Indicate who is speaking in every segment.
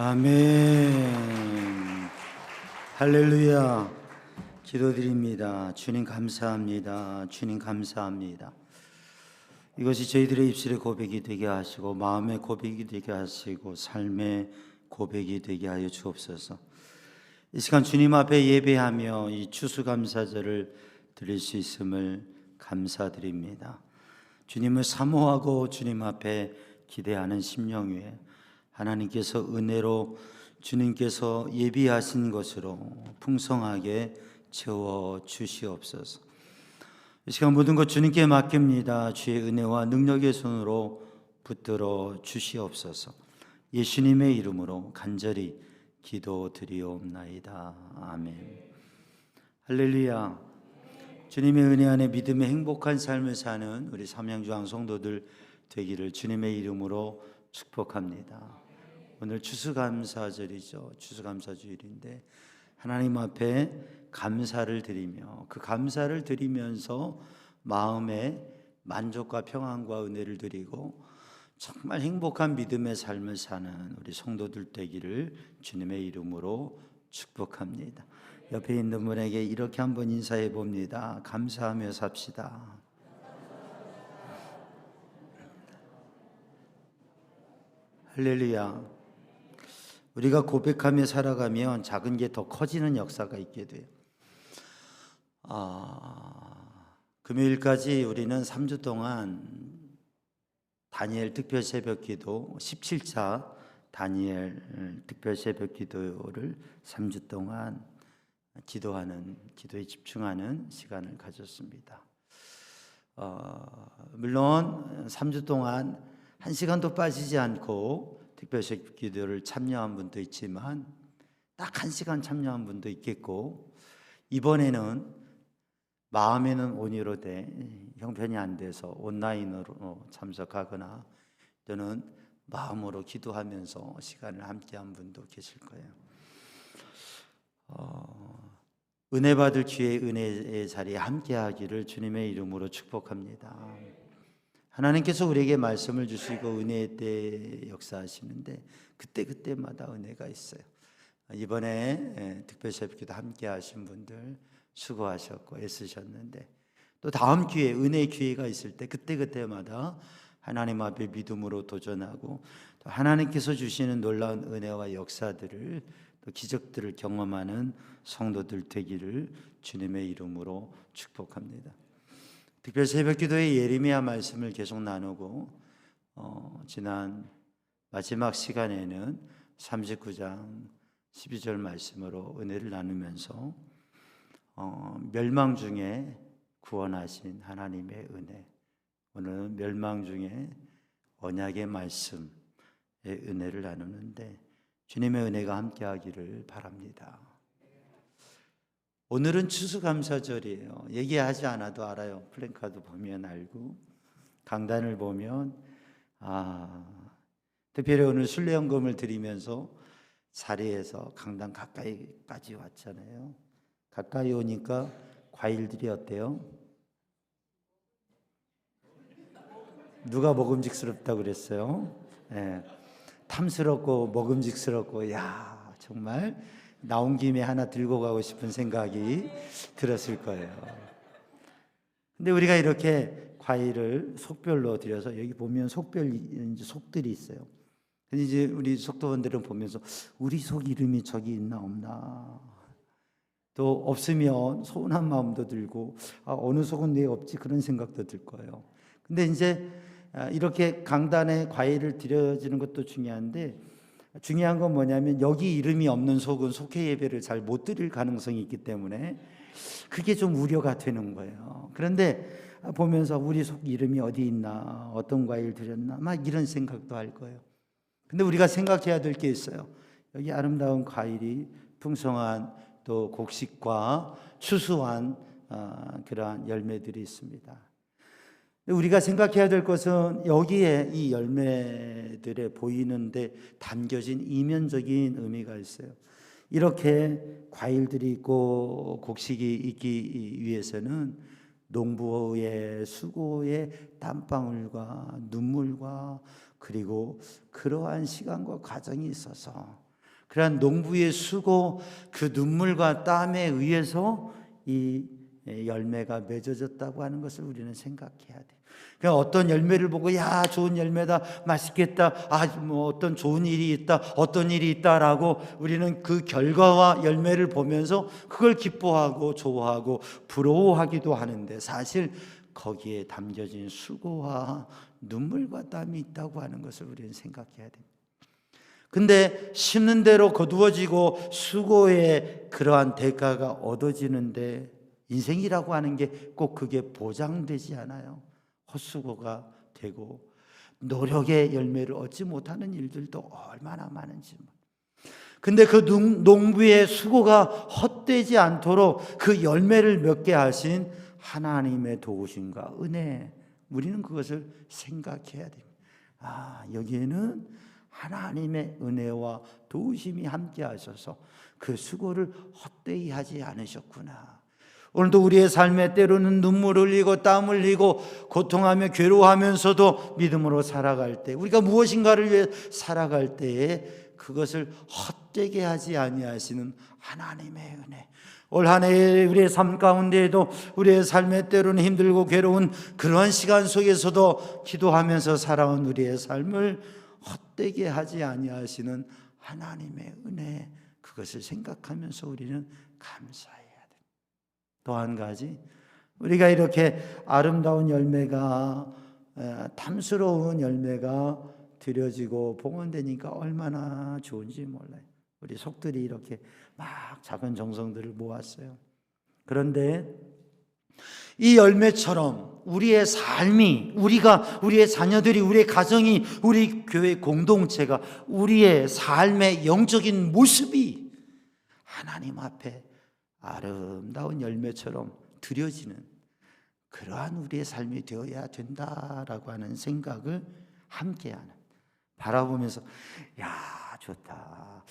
Speaker 1: 아멘. 할렐루야. 기도드립니다. 주님 감사합니다. 주님 감사합니다. 이것이 저희들의 입술의 고백이 되게 하시고 마음의 고백이 되게 하시고 삶의 고백이 되게 하여 주옵소서. 이 시간 주님 앞에 예배하며 이 추수감사절을 드릴 수 있음을 감사드립니다. 주님을 사모하고 주님 앞에 기대하는 심령 위에 하나님께서 은혜로 주님께서 예비하신 것으로 풍성하게 채워 주시옵소서. 이 시간 모든 것 주님께 맡깁니다. 주의 은혜와 능력의 손으로 붙들어 주시옵소서. 예수님의 이름으로 간절히 기도드리옵나이다. 아멘. 할렐루야. 주님의 은혜 안에 믿음의 행복한 삶을 사는 우리 삼양주항 성도들 되기를 주님의 이름으로 축복합니다. 오늘 추수감사절이죠. 추수감사주일인데 하나님 앞에 감사를 드리며 그 감사를 드리면서 마음에 만족과 평안과 은혜를 드리고 정말 행복한 믿음의 삶을 사는 우리 성도들 되기를 주님의 이름으로 축복합니다. 옆에 있는 분에게 이렇게 한번 인사해 봅니다. 감사하며 삽시다. 할렐루야. 우리가 고백하며 살아가면 작은 게 더 커지는 역사가 있게 돼요. 금요일까지 우리는 3주 동안 다니엘 특별 새벽 기도 17차 다니엘 특별 새벽 기도를 3주 동안 기도에 집중하는 시간을 가졌습니다. 물론 3주 동안 1시간도 빠지지 않고 특별 새벽 기도를 참여한 분도 있지만 딱 1시간 참여한 분도 있겠고, 이번에는 마음에는 온유로 돼 형편이 안 돼서 온라인으로 참석하거나 또는 마음으로 기도하면서 시간을 함께한 분도 계실 거예요. 은혜 받을 기회, 은혜의 자리에 함께하기를 주님의 이름으로 축복합니다. 하나님께서 우리에게 말씀을 주시고 은혜의 때 역사하시는데 그때마다 은혜가 있어요. 이번에 특별 새벽기도 함께 하신 분들 수고하셨고 애쓰셨는데 또 다음 기회, 은혜의 기회가 있을 때 그때마다 하나님 앞에 믿음으로 도전하고 또 하나님께서 주시는 놀라운 은혜와 역사들을 또 기적들을 경험하는 성도들 되기를 주님의 이름으로 축복합니다. 특별 새벽기도의 예레미야 말씀을 계속 나누고 지난 마지막 시간에는 39장 12절 말씀으로 은혜를 나누면서 멸망 중에 구원하신 하나님의 은혜, 오늘은 멸망 중에 언약의 말씀의 은혜를 나누는데 주님의 은혜가 함께하기를 바랍니다. 오늘은 추수감사절이에요. 얘기하지 않아도 알아요. 플랜카드 보면 알고 강단을 보면 특별히 오늘 순례연금을 드리면서 자리에서 강단 가까이까지 왔잖아요. 가까이 오니까 과일들이 어때요? 누가 먹음직스럽다고 그랬어요? 네. 탐스럽고 먹음직스럽고, 야, 정말 나온 김에 하나 들고 가고 싶은 생각이 들었을 거예요. 근데 우리가 이렇게 과일을 속별로 드려서 여기 보면 속들이 있어요. 근데 이제 우리 속도원들은 보면서 우리 속 이름이 저기 있나 없나, 또 없으면 서운한 마음도 들고 어느 속은 왜 없지 그런 생각도 들 거예요. 근데 이제 이렇게 강단에 과일을 드려지는 것도 중요한데 중요한 건 뭐냐면 여기 이름이 없는 속은 속회 예배를 잘 못 드릴 가능성이 있기 때문에 그게 좀 우려가 되는 거예요. 그런데 보면서 우리 속 이름이 어디 있나, 어떤 과일 드렸나, 막 이런 생각도 할 거예요. 근데 우리가 생각해야 될 게 있어요. 여기 아름다운 과일이 풍성한 또 곡식과 추수한 그러한 열매들이 있습니다. 우리가 생각해야 될 것은 여기에 이 열매들에 보이는데 담겨진 이면적인 의미가 있어요. 이렇게 과일들이 있고 곡식이 있기 위해서는 농부의 수고의 땀방울과 눈물과 그리고 그러한 시간과 과정이 있어서 그러한 농부의 수고, 그 눈물과 땀에 의해서 이 열매가 맺어졌다고 하는 것을 우리는 생각해야 돼요. 그냥 어떤 열매를 보고 야 좋은 열매다, 맛있겠다, 뭐 어떤 좋은 일이 있다, 어떤 일이 있다라고 우리는 그 결과와 열매를 보면서 그걸 기뻐하고 좋아하고 부러워하기도 하는데, 사실 거기에 담겨진 수고와 눈물과 땀이 있다고 하는 것을 우리는 생각해야 됩니다. 근데 심는 대로 거두어지고 수고의 그러한 대가가 얻어지는데, 인생이라고 하는 게 꼭 그게 보장되지 않아요. 헛수고가 되고 노력의 열매를 얻지 못하는 일들도 얼마나 많은지. 근데 그 농부의 수고가 헛되지 않도록 그 열매를 맺게 하신 하나님의 도우심과 은혜, 우리는 그것을 생각해야 됩니다. 여기에는 하나님의 은혜와 도우심이 함께 하셔서 그 수고를 헛되이 하지 않으셨구나. 오늘도 우리의 삶에 때로는 눈물을 흘리고 땀 흘리고 고통하며 괴로워하면서도 믿음으로 살아갈 때, 우리가 무엇인가를 위해 살아갈 때에 그것을 헛되게 하지 아니하시는 하나님의 은혜, 올 한 해 우리의 삶 가운데에도 우리의 삶에 때로는 힘들고 괴로운 그런 시간 속에서도 기도하면서 살아온 우리의 삶을 헛되게 하지 아니하시는 하나님의 은혜, 그것을 생각하면서 우리는 감사해야 됩니다. 또 한 가지, 우리가 이렇게 아름다운 열매가, 탐스러운 열매가 드려지고 봉헌되니까 얼마나 좋은지 몰라요. 우리 속들이 이렇게 막 작은 정성들을 모았어요. 그런데 이 열매처럼 우리의 삶이, 우리의 자녀들이, 우리의 가정이, 우리 교회 공동체가, 우리의 삶의 영적인 모습이 하나님 앞에 아름다운 열매처럼 드려지는 그러한 우리의 삶이 되어야 된다라고 하는 생각을 함께하는, 바라보면서 야 좋다,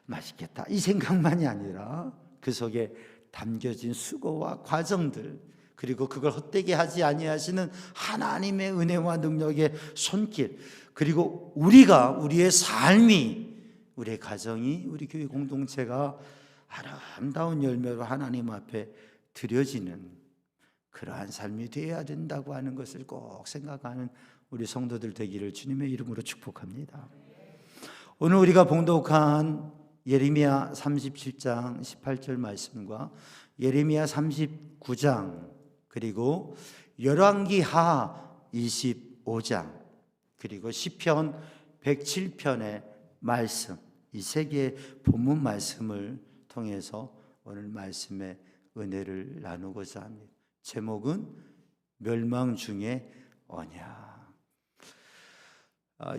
Speaker 1: 맛있겠다, 이 생각만이 아니라 그 속에 담겨진 수고와 과정들, 그리고 그걸 헛되게 하지 아니하시는 하나님의 은혜와 능력의 손길, 그리고 우리의 삶이, 우리의 가정이, 우리 교회 공동체가 아름다운 열매로 하나님 앞에 드려지는 그러한 삶이 되어야 된다고 하는 것을 꼭 생각하는 우리 성도들 되기를 주님의 이름으로 축복합니다. 오늘 우리가 봉독한 예레미야 37장 18절 말씀과 예레미야 39장, 그리고 열왕기하 25장, 그리고 시편 107편의 말씀, 이 세 개의 본문 말씀을 통해서 오늘 말씀의 은혜를 나누고자 합니다. 제목은 멸망 중에 언약.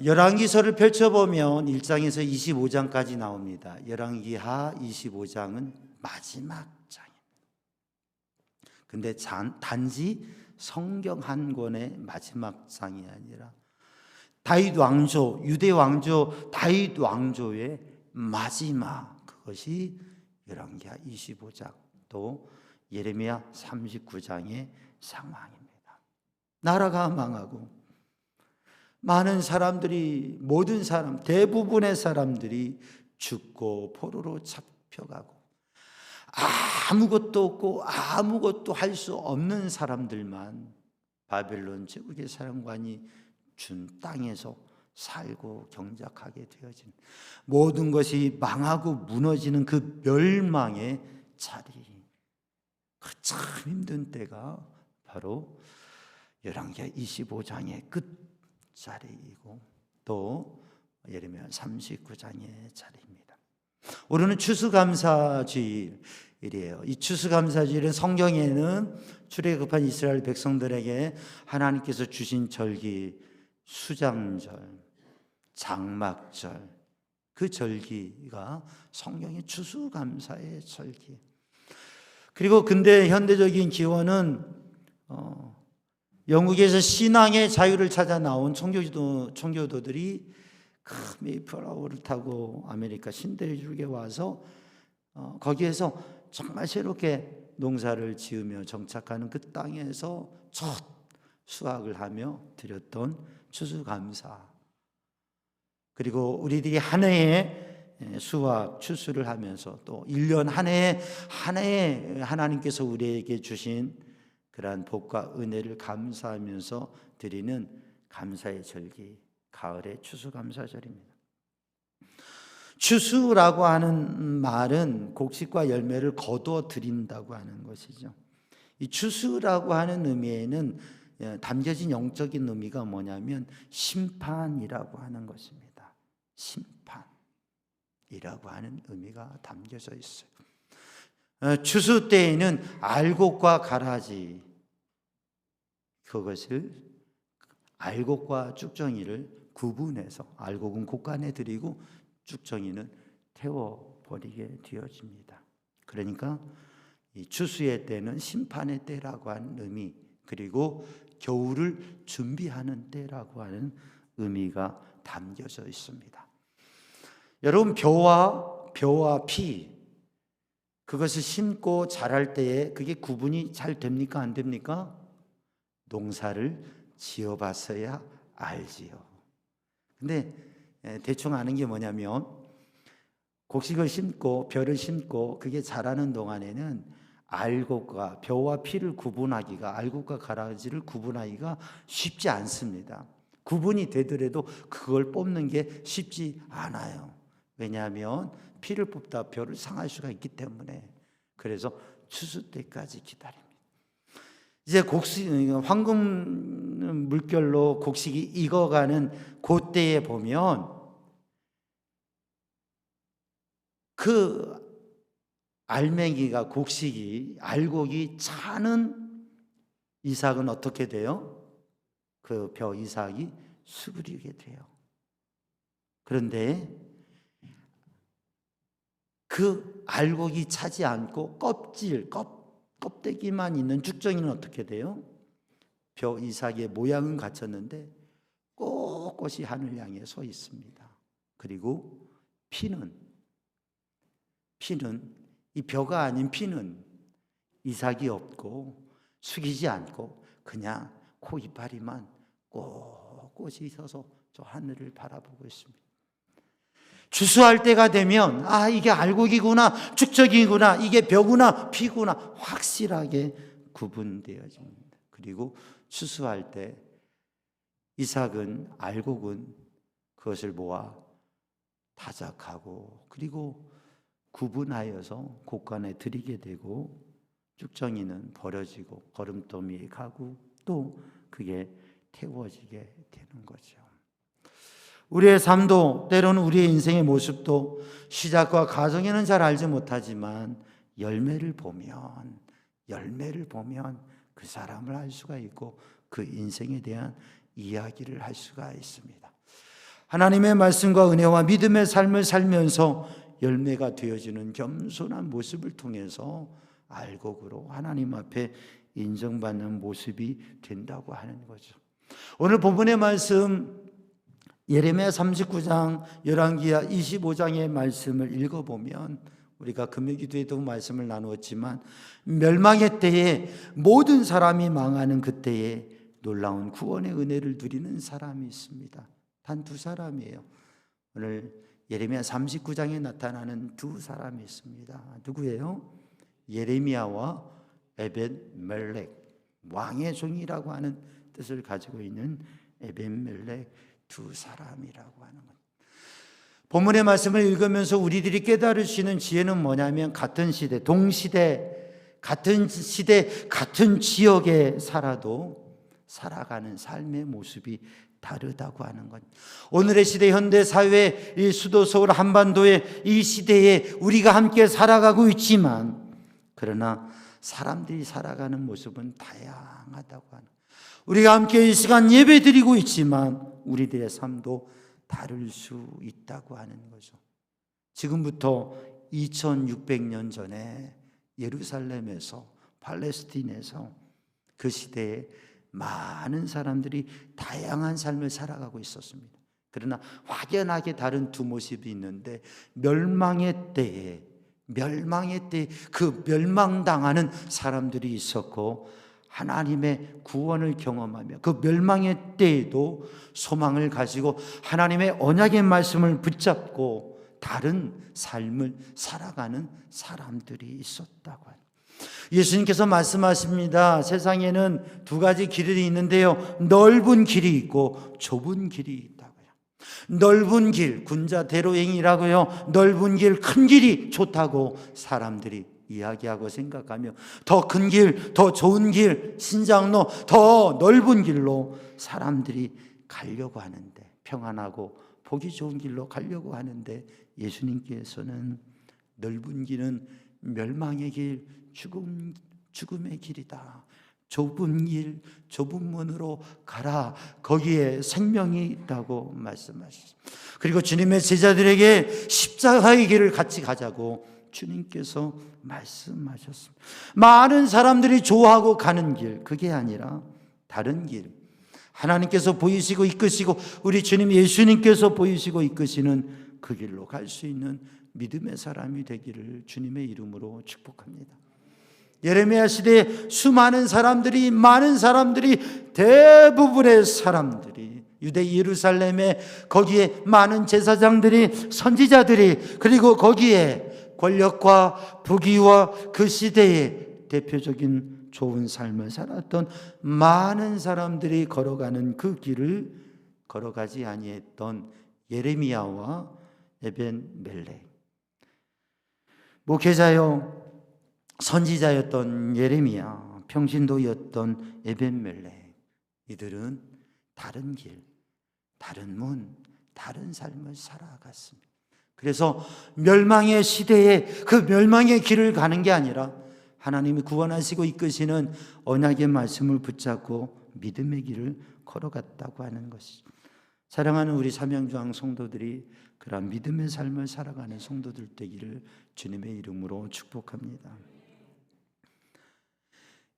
Speaker 1: 열왕기서를 펼쳐보면 1장에서 25장까지 나옵니다. 열왕기하 25장은 마지막 장입니다. 근데 단지 성경 한 권의 마지막 장이 아니라 다윗 왕조, 유대 왕조 다윗 왕조의 마지막, 그것이 열왕기하 25장, 또 예레미야 39장의 상황입니다. 나라가 망하고 많은 사람들이, 모든 사람, 대부분의 사람들이 죽고 포로로 잡혀가고 아무것도 없고 아무것도 할 수 없는 사람들만 바벨론 제국의 사령관이 준 땅에서 살고 경작하게 되어진, 모든 것이 망하고 무너지는 그 멸망의 자리, 그 참 힘든 때가 바로 열왕기하 25장의 끝자리이고 또 예레미야 39장의 자리입니다. 오늘은 추수감사주일이에요. 이 추수감사주일은 성경에는 출애굽한 이스라엘 백성들에게 하나님께서 주신 절기, 수장절, 장막절, 그 절기가 성경의 추수감사의 절기. 그리고 근대 현대적인 기원은 영국에서 신앙의 자유를 찾아 나온 청교도들이 큰 메이플라워를 타고 아메리카 신대륙에 와서 거기에서 정말 새롭게 농사를 지으며 정착하는 그 땅에서 첫 수확을 하며 드렸던 추수감사, 그리고 우리들이 한 해에 수확, 추수를 하면서 또 1년 한 해에 하나님께서 우리에게 주신 그러한 복과 은혜를 감사하면서 드리는 감사의 절기, 가을의 추수감사절입니다. 추수라고 하는 말은 곡식과 열매를 거두어 드린다고 하는 것이죠. 이 추수라고 하는 의미에는 담겨진 영적인 의미가 뭐냐면 심판이라고 하는 것입니다. 심판이라고 하는 의미가 담겨져 있어요. 추수 때에는 알곡과 가라지, 그것을 알곡과 쭉정이를 구분해서, 알곡은 곡간에 들이고 쭉정이는 태워버리게 되어집니다. 그러니까 이 추수의 때는 심판의 때라고 하는 의미, 그리고 겨울을 준비하는 때라고 하는 의미가 담겨져 있습니다. 여러분, 벼와 피, 그것을 심고 자랄 때에 그게 구분이 잘 됩니까? 안 됩니까? 농사를 지어봤어야 알지요. 근데 대충 아는 게 뭐냐면, 곡식을 심고 벼를 심고 그게 자라는 동안에는 알곡과 벼와 피를 구분하기가, 알곡과 가라지를 구분하기가 쉽지 않습니다. 구분이 되더라도 그걸 뽑는 게 쉽지 않아요. 왜냐하면 피를 뽑다 벼를 상할 수가 있기 때문에. 그래서 추수 때까지 기다립니다. 이제 황금 물결로 곡식이 익어가는 그때에 보면 그 알맹이가, 곡식이, 알곡이 차는 이삭은 어떻게 돼요? 그 벼 이삭이 수그리게 돼요. 그런데 그 알곡이 차지 않고 껍데기만 있는 쭉정이는 어떻게 돼요? 벼 이삭의 모양은 갖췄는데 꼿꼿이 하늘 향해 서 있습니다. 그리고 피는 이 벼가 아닌 피는 이삭이 없고 숙이지 않고 그냥 코 이파리만 꼿꼿이 서서 저 하늘을 바라보고 있습니다. 추수할 때가 되면 이게 알곡이구나, 축적이구나, 이게 벼구나, 피구나 확실하게 구분되어집니다. 그리고 추수할 때 이삭은, 알곡은 그것을 모아 타작하고 그리고 구분하여서 곡간에 들이게 되고, 쭉정이는 버려지고 거름더미에 가고 또 그게 태워지게 되는 거죠. 우리의 삶도, 때로는 우리의 인생의 모습도 시작과 과정에는 잘 알지 못하지만 열매를 보면 그 사람을 알 수가 있고 그 인생에 대한 이야기를 할 수가 있습니다. 하나님의 말씀과 은혜와 믿음의 삶을 살면서 열매가 되어지는 겸손한 모습을 통해서 알곡으로 하나님 앞에 인정받는 모습이 된다고 하는 거죠. 오늘 본문의 말씀, 예레미야 39장, 열왕기하 25장의 말씀을 읽어보면, 우리가 금요기도에도 말씀을 나누었지만 멸망의 때에 모든 사람이 망하는 그때에 놀라운 구원의 은혜를 누리는 사람이 있습니다. 단 두 사람이에요. 오늘 예레미야 39장에 나타나는 두 사람이 있습니다. 누구예요? 예레미야와 에벤멜렉, 왕의 종이라고 하는 뜻을 가지고 있는 에벤멜렉 두 사람이라고 하는 것. 본문의 말씀을 읽으면서 우리들이 깨달을 수 있는 지혜는 뭐냐면, 같은 시대, 동시대, 같은 시대, 같은 지역에 살아도 살아가는 삶의 모습이 다르다고 하는 것. 오늘의 시대, 현대 사회, 이 수도 서울 한반도의 이 시대에 우리가 함께 살아가고 있지만, 그러나 사람들이 살아가는 모습은 다양하다고 하는, 우리가 함께 이 시간 예배 드리고 있지만 우리들의 삶도 다를 수 있다고 하는 거죠. 지금부터 2600년 전에 예루살렘에서, 팔레스틴에서 그 시대에 많은 사람들이 다양한 삶을 살아가고 있었습니다. 그러나 확연하게 다른 두 모습이 있는데, 멸망의 때에 그 멸망당하는 사람들이 있었고, 하나님의 구원을 경험하며 그 멸망의 때에도 소망을 가지고 하나님의 언약의 말씀을 붙잡고 다른 삶을 살아가는 사람들이 있었다고 합니다. 예수님께서 말씀하십니다. 세상에는 두 가지 길이 있는데요, 넓은 길이 있고 좁은 길이 있다고요. 넓은 길, 군자 대로행이라고요. 넓은 길, 큰 길이 좋다고 사람들이 이야기하고 생각하며 더 큰 길, 더 좋은 길, 신장로, 더 넓은 길로 사람들이 가려고 하는데, 평안하고 보기 좋은 길로 가려고 하는데, 예수님께서는 넓은 길은 멸망의 길, 죽음의 길이다. 좁은 길, 좁은 문으로 가라. 거기에 생명이 있다고 말씀하셨습니다. 그리고 주님의 제자들에게 십자가의 길을 같이 가자고 주님께서 말씀하셨습니다. 많은 사람들이 좋아하고 가는 길, 그게 아니라 다른 길, 하나님께서 보이시고 이끄시고 우리 주님 예수님께서 보이시고 이끄시는 그 길로 갈 수 있는 믿음의 사람이 되기를 주님의 이름으로 축복합니다. 예레미야 시대에 수많은 사람들이, 많은 사람들이, 대부분의 사람들이 유대 예루살렘에, 거기에 많은 제사장들이, 선지자들이, 그리고 거기에 권력과 부귀와 그 시대의 대표적인 좋은 삶을 살았던 많은 사람들이 걸어가는 그 길을 걸어가지 아니했던 예레미야와 에벤멜렉, 목회자요 선지자였던 예레미야, 평신도였던 에벤멜렉, 이들은 다른 길, 다른 문, 다른 삶을 살아갔습니다. 그래서 멸망의 시대에 그 멸망의 길을 가는 게 아니라 하나님이 구원하시고 이끄시는 언약의 말씀을 붙잡고 믿음의 길을 걸어갔다고 하는 것이죠. 사랑하는 우리 삼양조항 성도들이 그런 믿음의 삶을 살아가는 성도들 되기를 주님의 이름으로 축복합니다.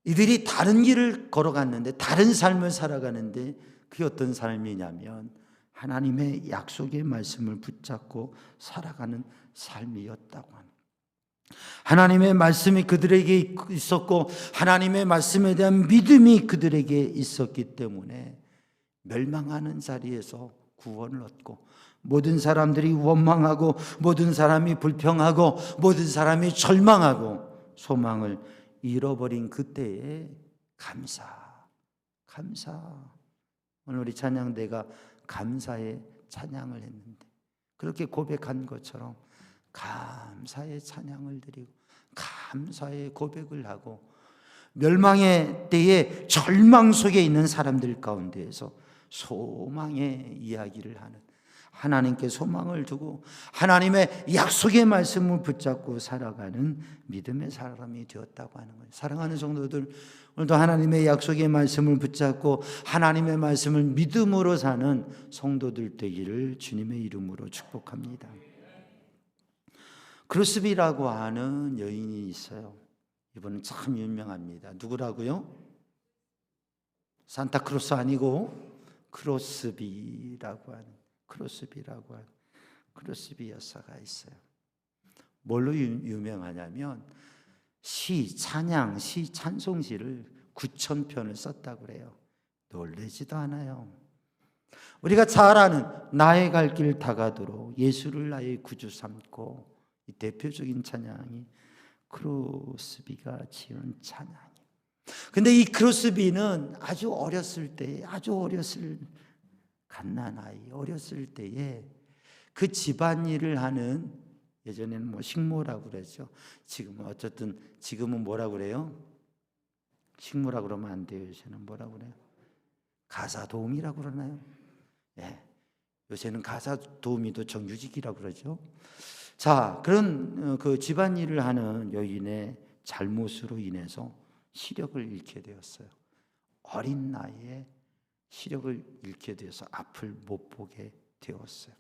Speaker 1: 이들이 다른 길을 걸어갔는데, 다른 삶을 살아가는데, 그게 어떤 삶이냐면 하나님의 약속의 말씀을 붙잡고 살아가는 삶이었다고 합니다. 하나님의 말씀이 그들에게 있었고 하나님의 말씀에 대한 믿음이 그들에게 있었기 때문에 멸망하는 자리에서 구원을 얻고, 모든 사람들이 원망하고 모든 사람이 불평하고 모든 사람이 절망하고 소망을 잃어버린 그때에 감사. 오늘 우리 찬양대가 감사의 찬양을 했는데, 그렇게 고백한 것처럼 감사의 찬양을 드리고 감사의 고백을 하고, 멸망의 때에 절망 속에 있는 사람들 가운데에서 소망의 이야기를 하는, 하나님께 소망을 두고 하나님의 약속의 말씀을 붙잡고 살아가는 믿음의 사람이 되었다고 하는 거예요. 사랑하는 성도들, 오늘도 하나님의 약속의 말씀을 붙잡고 하나님의 말씀을 믿음으로 사는 성도들 되기를 주님의 이름으로 축복합니다. 크루스비라고 하는 여인이 있어요. 이분은 참 유명합니다. 누구라고요? 산타크로스 아니고 크로스비라고 하는 크로스비 여사가 있어요. 뭘로 유명하냐면 찬양, 찬송시를 9,000편을 썼다고 그래요. 놀라지도 않아요. 우리가 잘 아는 나의 갈 길 다가도록 예수를 나의 구주 삼고, 이 대표적인 찬양이 크로스비가 지은 찬양이에요. 근데 이 크로스비는 아주 어렸을 갓난아이, 어렸을 때에 그 집안일을 하는, 예전에는 뭐 식모라고 그랬죠. 지금은 뭐라고 그래요? 식모라고 그러면 안 돼요. 요새는 뭐라고 그래요? 가사도우미라고 그러나요? 예. 요새는 가사도우미도 정규직이라고 그러죠. 자, 그런 그 집안일을 하는 여인의 잘못으로 인해서 시력을 잃게 되었어요. 어린 나이에 시력을 잃게 되어서 앞을 못 보게 되었어요.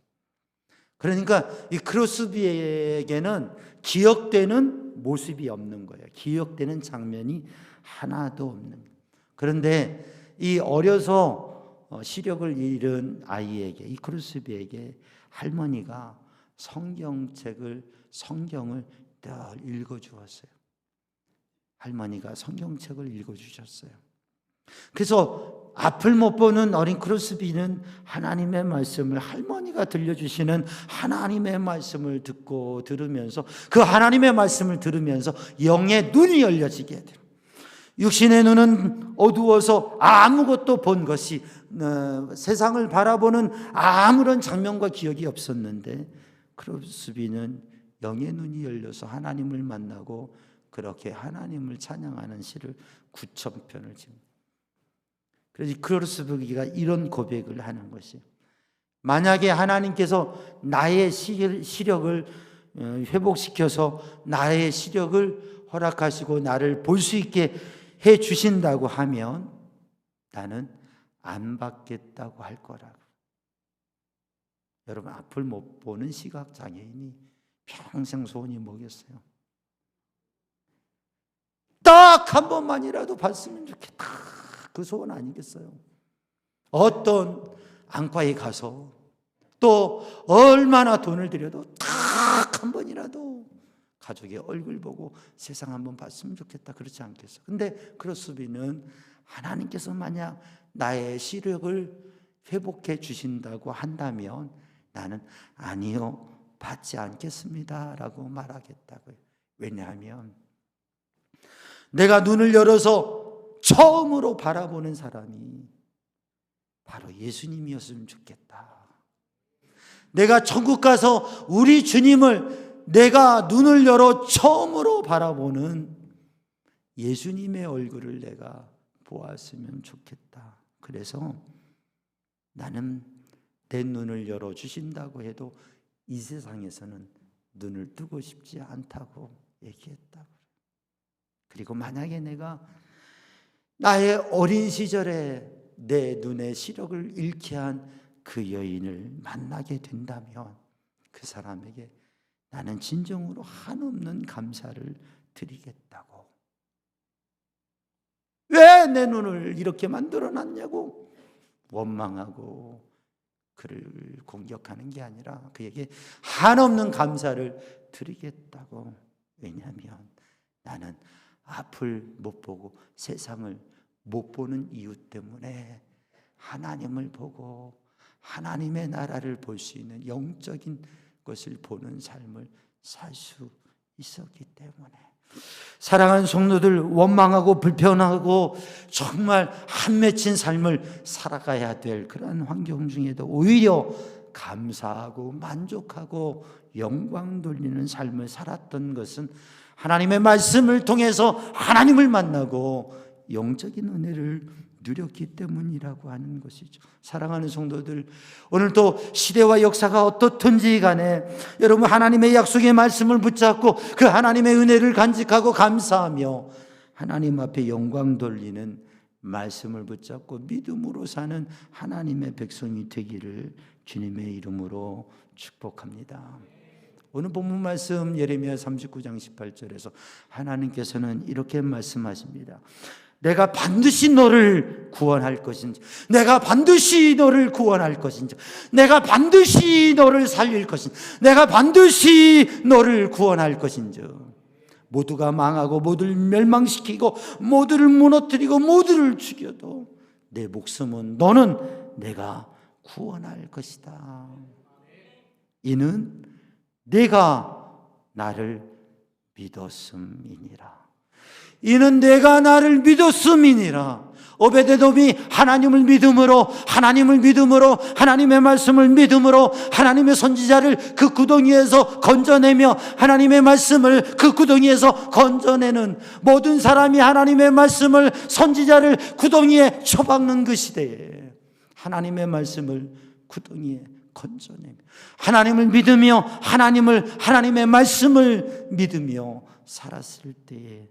Speaker 1: 그러니까 이 크로스비에게는 기억되는 모습이 없는 거예요. 기억되는 장면이 하나도 없는 거예요. 그런데 이 어려서 시력을 잃은 아이에게, 이 크로스비에게 할머니가 성경을 늘 읽어주었어요. 할머니가 성경책을 읽어주셨어요. 그래서 앞을 못 보는 어린 크로스비는 하나님의 말씀을, 할머니가 들려주시는 하나님의 말씀을 듣고 들으면서, 그 하나님의 말씀을 들으면서 영의 눈이 열려지게 돼요. 육신의 눈은 어두워서 아무것도 본 것이, 세상을 바라보는 아무런 장면과 기억이 없었는데, 크로스비는 영의 눈이 열려서 하나님을 만나고 그렇게 하나님을 찬양하는 시를 9,000편을 지은. 그래서 크로스비가 이런 고백을 하는 것이에요. 만약에 하나님께서 나의 시력을 회복시켜서 나의 시력을 허락하시고 나를 볼 수 있게 해 주신다고 하면 나는 안 받겠다고 할 거라고. 여러분, 앞을 못 보는 시각장애인이 평생 소원이 뭐겠어요? 딱 한 번만이라도 봤으면 좋겠다. 그 소원 아니겠어요? 어떤 안과에 가서 또 얼마나 돈을 들여도 딱 한 번이라도 가족의 얼굴 보고 세상 한번 봤으면 좋겠다, 그렇지 않겠어요? 근데 크로스비는 하나님께서 만약 나의 시력을 회복해 주신다고 한다면 나는 아니요, 받지 않겠습니다 라고 말하겠다고요. 왜냐하면 내가 눈을 열어서 처음으로 바라보는 사람이 바로 예수님이었으면 좋겠다. 내가 천국 가서 우리 주님을 내가 눈을 열어 처음으로 바라보는 예수님의 얼굴을 내가 보았으면 좋겠다. 그래서 나는 내 눈을 열어 주신다고 해도 이 세상에서는 눈을 뜨고 싶지 않다고 얘기했다고. 그리고 만약에 내가 나의 어린 시절에 내 눈의 시력을 잃게 한 그 여인을 만나게 된다면 그 사람에게 나는 진정으로 한없는 감사를 드리겠다고. 왜 내 눈을 이렇게 만들어놨냐고 원망하고 그를 공격하는 게 아니라 그에게 한없는 감사를 드리겠다고. 왜냐하면 나는 앞을 못 보고 세상을 못 보는 이유 때문에 하나님을 보고 하나님의 나라를 볼 수 있는 영적인 것을 보는 삶을 살 수 있었기 때문에. 사랑하는 성도들, 원망하고 불편하고 정말 한 맺힌 삶을 살아가야 될 그런 환경 중에도 오히려 감사하고 만족하고 영광 돌리는 삶을 살았던 것은 하나님의 말씀을 통해서 하나님을 만나고 영적인 은혜를 누렸기 때문이라고 하는 것이죠. 사랑하는 성도들, 오늘도 시대와 역사가 어떻든지 간에 여러분 하나님의 약속의 말씀을 붙잡고 그 하나님의 은혜를 간직하고 감사하며 하나님 앞에 영광 돌리는 말씀을 붙잡고 믿음으로 사는 하나님의 백성이 되기를 주님의 이름으로 축복합니다. 오늘 본문 말씀 예레미야 39장 18절에서 하나님께서는 이렇게 말씀하십니다. 내가 반드시 너를 구원할 것인지, 내가 반드시 너를 구원할 것인지, 내가 반드시 너를 살릴 것인지, 내가 반드시 너를 구원할 것인지. 모두가 망하고 모두를 멸망시키고 모두를 무너뜨리고 모두를 죽여도 내 목숨은 너는 내가 구원할 것이다. 이는 내가 나를 믿었음이니라. 이는 내가 나를 믿었음이니라. 오베데돔이 하나님을 믿음으로 하나님의 말씀을 믿음으로 하나님의 선지자를 그 구덩이에서 건져내며 하나님의 말씀을 그 구덩이에서 건져내는, 모든 사람이 하나님의 말씀을, 선지자를 구덩이에 쳐박는 그 시대에 하나님의 말씀을 구덩이에 건져내며 하나님을 믿으며 하나님의 말씀을 믿으며 살았을 때에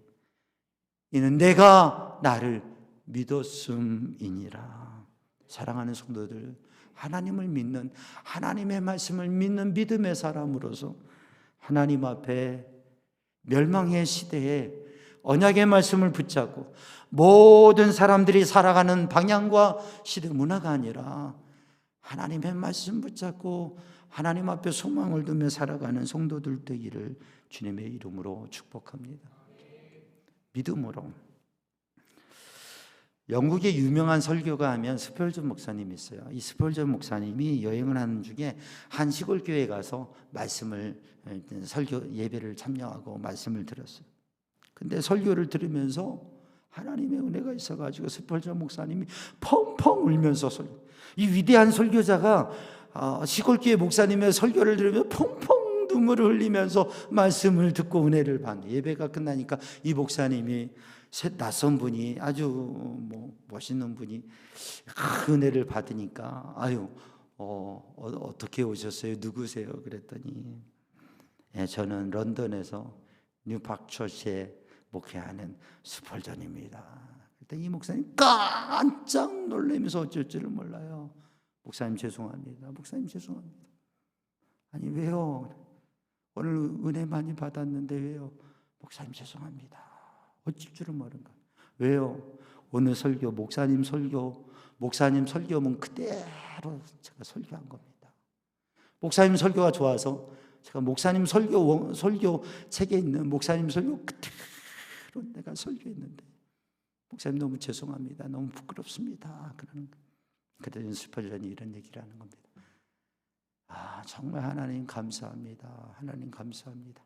Speaker 1: 이는 내가 나를 믿었음이니라. 사랑하는 성도들, 하나님을 믿는, 하나님의 말씀을 믿는 믿음의 사람으로서 하나님 앞에 멸망의 시대에 언약의 말씀을 붙잡고 모든 사람들이 살아가는 방향과 시대 문화가 아니라 하나님의 말씀 붙잡고 하나님 앞에 소망을 두며 살아가는 성도들 되기를 주님의 이름으로 축복합니다. 믿음으로. 영국의 유명한 설교가 하면 스펄전 목사님이 있어요. 이 스펄전 목사님이 여행을 하는 중에 한 시골 교회에 가서 말씀을 설교 예배를 참여하고 말씀을 들었어요. 근데 설교를 들으면서 하나님의 은혜가 있어가지고 스펄전 목사님이 펑펑 울면서 이 위대한 설교자가 시골 교회 목사님의 설교를 들으면서 펑펑 눈물을 흘리면서 말씀을 듣고 은혜를 받는, 예배가 끝나니까 이 목사님이 낯선 분이 아주 멋있는 분이 은혜를 받으니까 어떻게 오셨어요? 누구세요? 그랬더니 저는 런던에서 뉴박처치에 목회하는 스펄전입니다. 그때 이 목사님 깜짝 놀라면서 어쩔 줄을 몰라요. 목사님 죄송합니다. 목사님 죄송합니다. 아니 왜요? 오늘 은혜 많이 받았는데 왜요? 목사님 죄송합니다. 어쩔 줄을 모르는 거예요. 왜요? 오늘 설교 목사님 설교문 그대로 제가 설교한 겁니다. 목사님 설교가 좋아서 제가 목사님 설교 책에 있는 목사님 설교 그대로 내가 설교했는데 목사님 너무 죄송합니다. 너무 부끄럽습니다. 그러는 거예요. 그때 스펄전이 이런 얘기를 하는 겁니다. 정말 하나님 감사합니다. 하나님 감사합니다.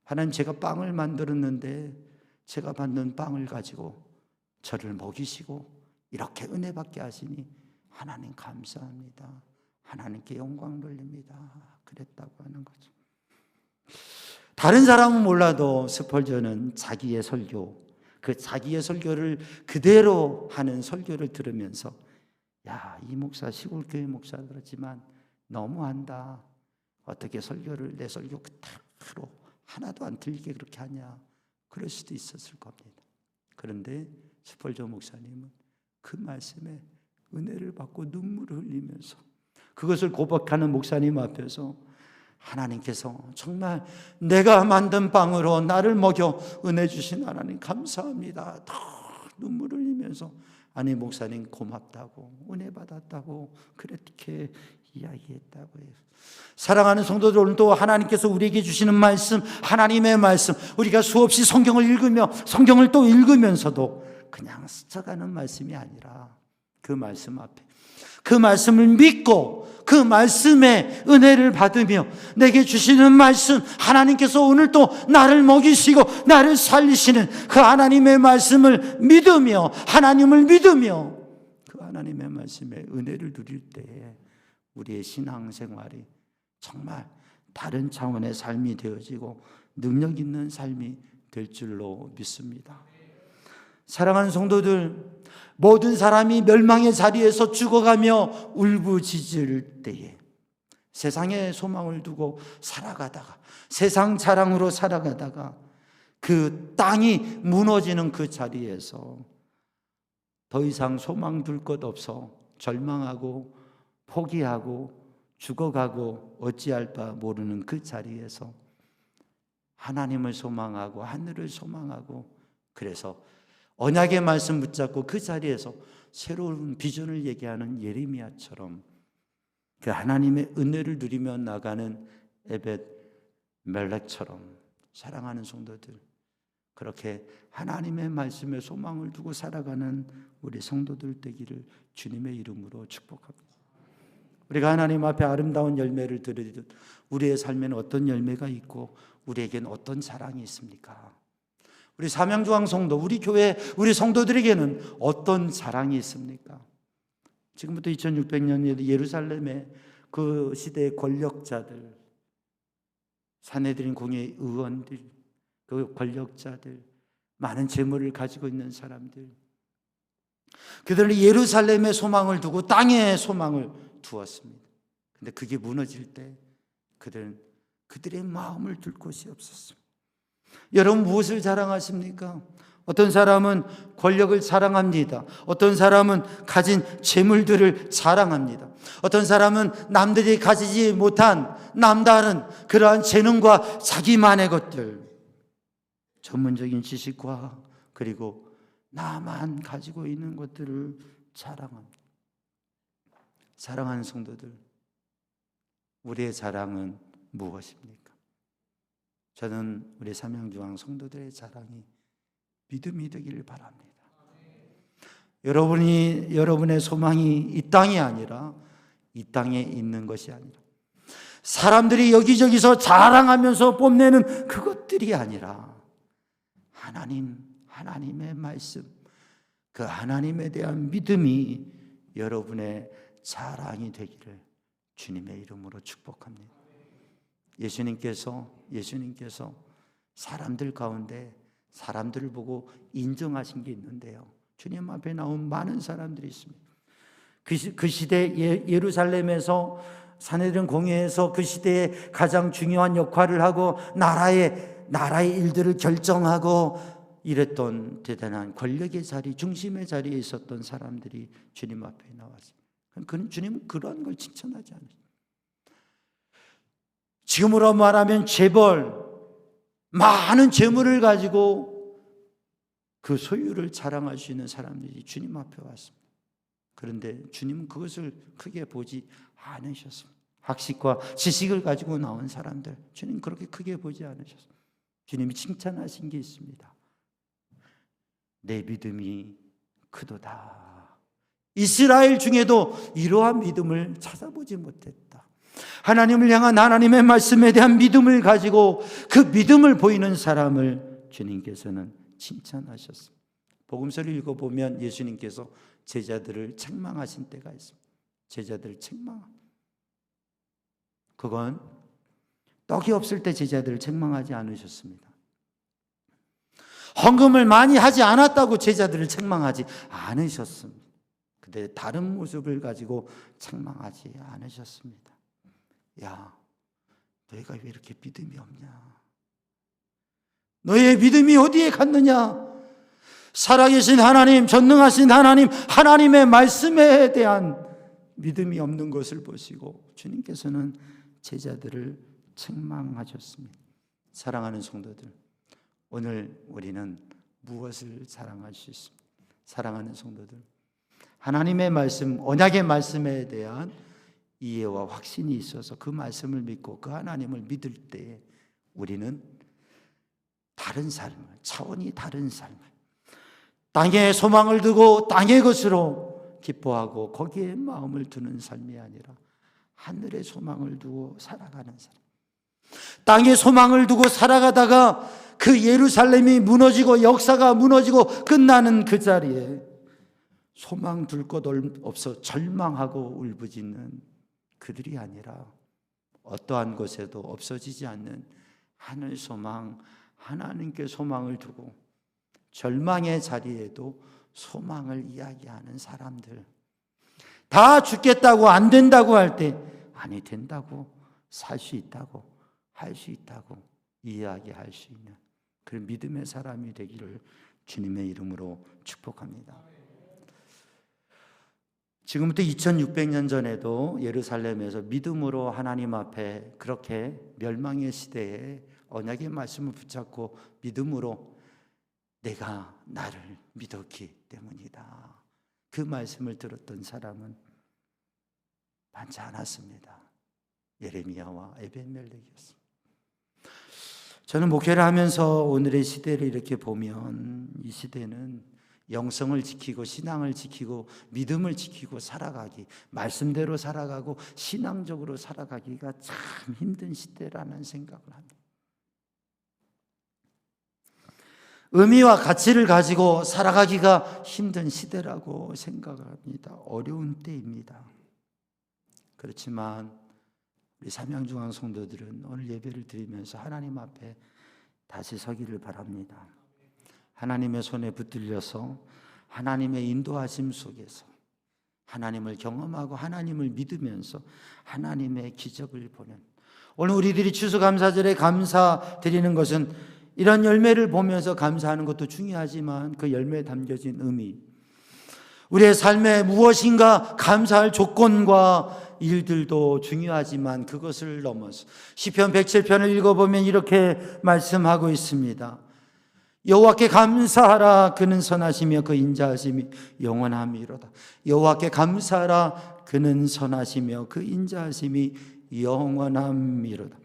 Speaker 1: 하나님 제가 빵을 만들었는데 제가 받는 빵을 가지고 저를 먹이시고 이렇게 은혜 받게 하시니 하나님 감사합니다. 하나님께 영광 돌립니다. 그랬다고 하는 거죠. 다른 사람은 몰라도 스펄전은 자기의 설교, 그 자기의 설교를 그대로 하는 설교를 들으면서 이 목사 시골교회 목사 그렇지만 너무한다. 어떻게 내 설교 그대로 하나도 안 틀리게 그렇게 하냐. 그럴 수도 있었을 겁니다. 그런데 스펄전 목사님은 그 말씀에 은혜를 받고 눈물을 흘리면서 그것을 고백하는 목사님 앞에서 하나님께서 정말 내가 만든 빵으로 나를 먹여 은혜 주신 하나님 감사합니다. 더 눈물을 흘리면서 아니 목사님 고맙다고 은혜 받았다고 그렇게 이야기했다고 해요. 사랑하는 성도들, 오늘도 하나님께서 우리에게 주시는 말씀, 하나님의 말씀, 우리가 수없이 성경을 읽으며 성경을 또 읽으면서도 그냥 스쳐가는 말씀이 아니라 그 말씀 앞에 그 말씀을 믿고 그 말씀의 은혜를 받으며 내게 주시는 말씀, 하나님께서 오늘 또 나를 먹이시고 나를 살리시는 그 하나님의 말씀을 믿으며 하나님을 믿으며 그 하나님의 말씀에 은혜를 누릴 때에 우리의 신앙생활이 정말 다른 차원의 삶이 되어지고 능력 있는 삶이 될 줄로 믿습니다. 사랑하는 성도들, 모든 사람이 멸망의 자리에서 죽어가며 울부짖을 때에 세상에 소망을 두고 살아가다가 세상 자랑으로 살아가다가 그 땅이 무너지는 그 자리에서 더 이상 소망 둘 것 없어 절망하고 포기하고 죽어가고 어찌할 바 모르는 그 자리에서 하나님을 소망하고 하늘을 소망하고 그래서 언약의 말씀 붙잡고 그 자리에서 새로운 비전을 얘기하는 예레미야처럼 그 하나님의 은혜를 누리며 나가는 에벳 멜렉처럼 사랑하는 성도들, 그렇게 하나님의 말씀에 소망을 두고 살아가는 우리 성도들 되기를 주님의 이름으로 축복합니다. 우리가 하나님 앞에 아름다운 열매를 드리듯 우리의 삶에는 어떤 열매가 있고 우리에게는 어떤 자랑이 있습니까? 우리 삼양조항 성도, 우리 교회, 우리 성도들에게는 어떤 자랑이 있습니까? 지금부터 2600년 예루살렘의 그 시대의 권력자들, 산헤드린 공의 의원들, 그 권력자들, 많은 재물을 가지고 있는 사람들, 그들은 예루살렘의 소망을 두고 땅의 소망을 두었습니다. 근데 그게 무너질 때 그들은 그들의 마음을 둘 곳이 없었습니다. 여러분 무엇을 자랑하십니까? 어떤 사람은 권력을 자랑합니다. 어떤 사람은 가진 재물들을 자랑합니다. 어떤 사람은 남들이 가지지 못한 남다른 그러한 재능과 자기만의 것들, 전문적인 지식과 그리고 나만 가지고 있는 것들을 자랑합니다. 사랑하는 성도들, 우리의 자랑은 무엇입니까? 저는 우리 삼양조항 성도들의 자랑이 믿음이 되기를 바랍니다. 여러분의 소망이 이 땅이 아니라 이 땅에 있는 것이 아니라 사람들이 여기저기서 자랑하면서 뽐내는 그것들이 아니라 하나님의 말씀, 그 하나님에 대한 믿음이 여러분의 자랑이 되기를 주님의 이름으로 축복합니다. 예수님께서 사람들 가운데 사람들을 보고 인정하신 게 있는데요. 주님 앞에 나온 많은 사람들이 있습니다. 그 시대 예루살렘에서 산헤드린 공회에서 그 시대에 가장 중요한 역할을 하고 나라의 일들을 결정하고 이랬던 대단한 권력의 자리, 중심의 자리에 있었던 사람들이 주님 앞에 나왔습니다. 주님은 그러한 걸 칭찬하지 않으십니다. 지금으로 말하면 재벌, 많은 재물을 가지고 그 소유를 자랑할 수 있는 사람들이 주님 앞에 왔습니다. 그런데 주님은 그것을 크게 보지 않으셨습니다. 학식과 지식을 가지고 나온 사람들, 주님 그렇게 크게 보지 않으셨습니다. 주님이 칭찬하신 게 있습니다. 내 믿음이 크도다. 이스라엘 중에도 이러한 믿음을 찾아보지 못했다. 하나님을 향한 하나님의 말씀에 대한 믿음을 가지고 그 믿음을 보이는 사람을 주님께서는 칭찬하셨습니다. 복음서를 읽어보면 예수님께서 제자들을 책망하신 때가 있습니다. 제자들을 그건 떡이 없을 때 제자들을 책망하지 않으셨습니다. 헌금을 많이 하지 않았다고 제자들을 책망하지 않으셨습니다. 근데 다른 모습을 가지고 책망하지 않으셨습니다. 야, 너희가 왜 이렇게 믿음이 없냐? 너희의 믿음이 어디에 갔느냐? 살아계신 하나님, 전능하신 하나님, 하나님의 말씀에 대한 믿음이 없는 것을 보시고 주님께서는 제자들을 책망하셨습니다. 사랑하는 성도들, 오늘 우리는 무엇을 자랑할 수 있습니까? 사랑하는 성도들, 하나님의 말씀, 언약의 말씀에 대한 이해와 확신이 있어서 그 말씀을 믿고 그 하나님을 믿을 때에 우리는 다른 삶을, 차원이 다른 삶을, 땅에 소망을 두고 땅의 것으로 기뻐하고 거기에 마음을 두는 삶이 아니라 하늘의 소망을 두고 살아가는 삶. 땅의 소망을 두고 살아가다가 그 예루살렘이 무너지고 역사가 무너지고 끝나는 그 자리에 소망 둘 것 없어 절망하고 울부짖는 그들이 아니라 어떠한 곳에도 없어지지 않는 하늘 소망, 하나님께 소망을 두고 절망의 자리에도 소망을 이야기하는 사람들, 다 죽겠다고 안 된다고 할 때 아니 된다고, 살 수 있다고, 할 수 있다고 이야기할 수 있는 그런 믿음의 사람이 되기를 주님의 이름으로 축복합니다. 지금부터 2600년 전에도 예루살렘에서 믿음으로 하나님 앞에 그렇게 멸망의 시대에 언약의 말씀을 붙잡고 믿음으로 내가 나를 믿었기 때문이다, 그 말씀을 들었던 사람은 많지 않았습니다. 예레미야와 에벤멜렉이었습니다. 저는 목회를 하면서 오늘의 시대를 이렇게 보면 이 시대는 영성을 지키고 신앙을 지키고 믿음을 지키고 살아가기, 말씀대로 살아가고 신앙적으로 살아가기가 참 힘든 시대라는 생각을 합니다. 의미와 가치를 가지고 살아가기가 힘든 시대라고 생각합니다. 어려운 때입니다. 그렇지만 우리 삼양중앙 성도들은 오늘 예배를 드리면서 하나님 앞에 다시 서기를 바랍니다. 하나님의 손에 붙들려서 하나님의 인도하심 속에서 하나님을 경험하고 하나님을 믿으면서 하나님의 기적을 보는, 오늘 우리들이 추수감사절에 감사드리는 것은 이런 열매를 보면서 감사하는 것도 중요하지만 그 열매에 담겨진 의미, 우리의 삶에 무엇인가 감사할 조건과 일들도 중요하지만 그것을 넘어서 시편 107편을 읽어보면 이렇게 말씀하고 있습니다. 여호와께 감사하라, 그는 선하시며 그 인자하심이 영원함이로다. 여호와께 감사하라, 그는 선하시며 그 인자하심이 영원함이로다.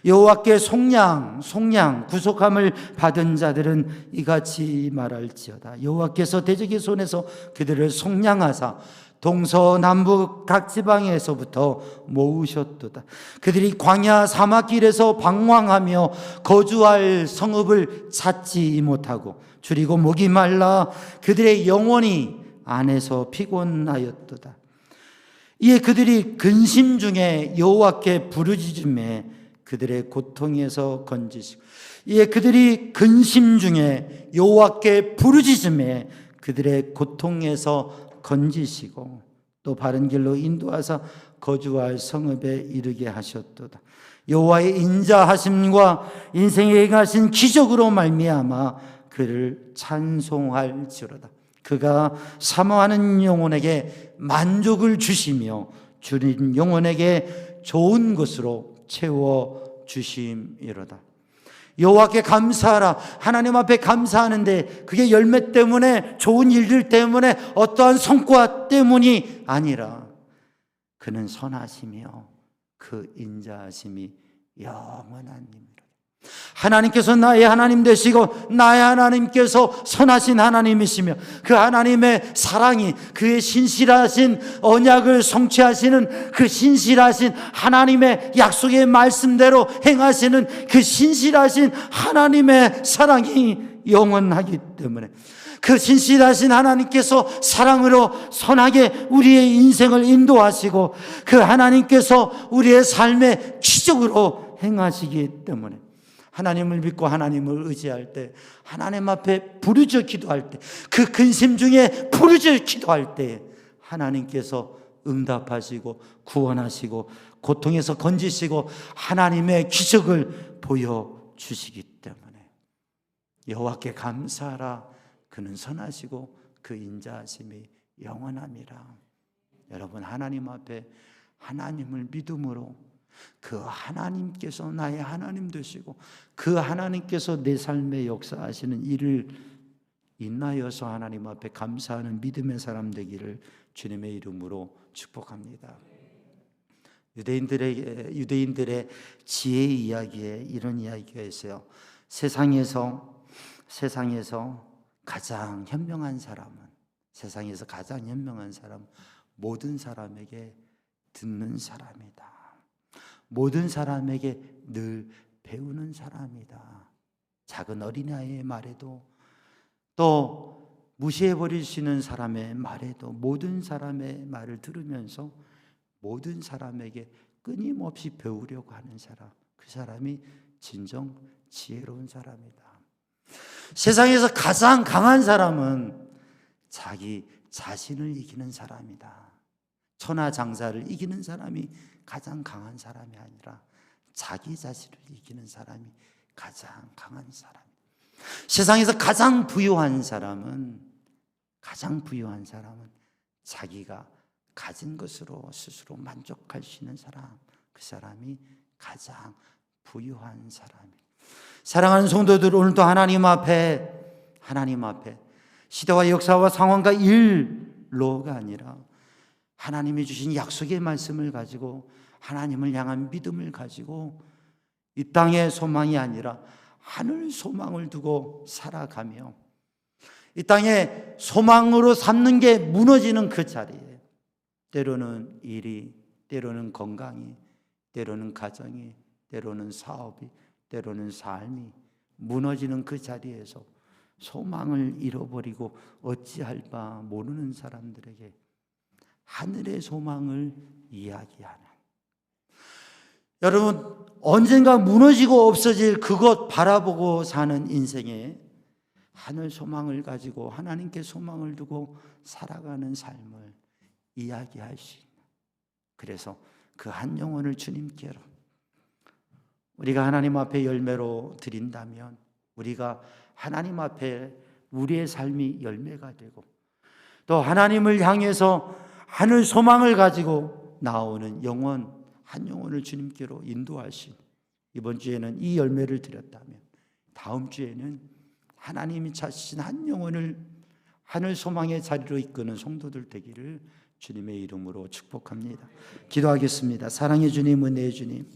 Speaker 1: 여호와께 속량 구속함을 받은 자들은 이같이 말할지어다. 여호와께서 대적의 손에서 그들을 속량하사 동서남북 각 지방에서부터 모으셨도다. 그들이 광야 사막길에서 방황하며 거주할 성읍을 찾지 못하고 줄이고 목이 말라 그들의 영혼이 안에서 피곤하였도다. 이에 그들이 근심 중에 여호와께 부르짖음에 그들의 고통에서 건지시고, 이에 그들이 근심 중에 여호와께 부르짖음에 그들의 고통에서 건지시고 또 바른 길로 인도하사 거주할 성읍에 이르게 하셨도다. 여호와의 인자하심과 인생에 행하신 기적으로 말미암아 그를 찬송할지로다. 그가 사모하는 영혼에게 만족을 주시며 줄인 영혼에게 좋은 것으로 채워 주심이로다. 여호와께 감사하라. 하나님 앞에 감사하는데 그게 열매 때문에, 좋은 일들 때문에, 어떠한 성과 때문이 아니라 그는 선하시며 그 인자하심이 영원한 님이라. 하나님께서 나의 하나님 되시고 나의 하나님께서 선하신 하나님이시며 그 하나님의 사랑이, 그의 신실하신 언약을 성취하시는 그 신실하신 하나님의 약속의 말씀대로 행하시는 그 신실하신 하나님의 사랑이 영원하기 때문에, 그 신실하신 하나님께서 사랑으로 선하게 우리의 인생을 인도하시고 그 하나님께서 우리의 삶의 기적으로 행하시기 때문에 하나님을 믿고 하나님을 의지할 때, 하나님 앞에 부르짖어 기도할 때, 그 근심 중에 부르짖어 기도할 때 하나님께서 응답하시고 구원하시고 고통에서 건지시고 하나님의 기적을 보여주시기 때문에 여호와께 감사하라. 그는 선하시고 그 인자하심이 영원함이라. 여러분, 하나님 앞에 하나님을 믿음으로, 그 하나님께서 나의 하나님 되시고 그 하나님께서 내 삶에 역사하시는 일을 인하여서 하나님 앞에 감사하는 믿음의 사람 되기를 주님의 이름으로 축복합니다. 유대인들의 지혜 이야기에 이런 이야기가 있어요. 세상에서 가장 현명한 사람은, 세상에서 가장 현명한 사람은 모든 사람에게 듣는 사람이다. 모든 사람에게 늘 배우는 사람이다. 작은 어린아이의 말에도, 또 무시해버릴 수 있는 사람의 말에도, 모든 사람의 말을 들으면서 모든 사람에게 끊임없이 배우려고 하는 사람, 그 사람이 진정 지혜로운 사람이다. 세상에서 가장 강한 사람은 자기 자신을 이기는 사람이다. 천하장사를 이기는 사람이 가장 강한 사람이 아니라 자기 자신을 이기는 사람이 가장 강한 사람. 세상에서 가장 부유한 사람은 자기가 가진 것으로 스스로 만족할 수 있는 사람, 그 사람이 가장 부유한 사람입니다. 사랑하는 성도들, 오늘도 하나님 앞에 시대와 역사와 상황과 일로가 아니라 하나님이 주신 약속의 말씀을 가지고, 하나님을 향한 믿음을 가지고 이 땅의 소망이 아니라 하늘 소망을 두고 살아가며, 이 땅의 소망으로 삼는 게 무너지는 그 자리에 때로는 일이, 때로는 건강이, 때로는 가정이, 때로는 사업이, 때로는 삶이 무너지는 그 자리에서 소망을 잃어버리고 어찌할 바 모르는 사람들에게 하늘의 소망을 이야기하는, 여러분, 언젠가 무너지고 없어질 그것 바라보고 사는 인생에 하늘 소망을 가지고 하나님께 소망을 두고 살아가는 삶을 이야기할 수 있는, 그래서 그 한 영혼을 주님께로 우리가 하나님 앞에 열매로 드린다면, 우리가 하나님 앞에 우리의 삶이 열매가 되고, 또 하나님을 향해서 하늘 소망을 가지고 나오는 영혼, 한 영혼을 주님께로 인도하신, 이번 주에는 이 열매를 드렸다면 다음 주에는 하나님이 찾으신 한 영혼을 하늘 소망의 자리로 이끄는 성도들 되기를 주님의 이름으로 축복합니다. 기도하겠습니다. 사랑의 주님, 은혜의 주님,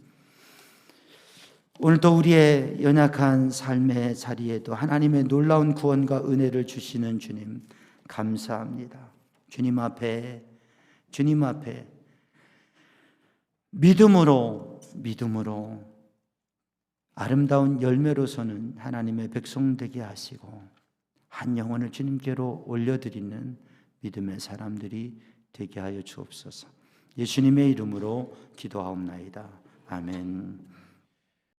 Speaker 1: 오늘도 우리의 연약한 삶의 자리에도 하나님의 놀라운 구원과 은혜를 주시는 주님 감사합니다. 주님 앞에 믿음으로 아름다운 열매로서는 하나님의 백성 되게 하시고 한 영혼을 주님께로 올려드리는 믿음의 사람들이 되게 하여 주옵소서. 예수님의 이름으로 기도하옵나이다. 아멘.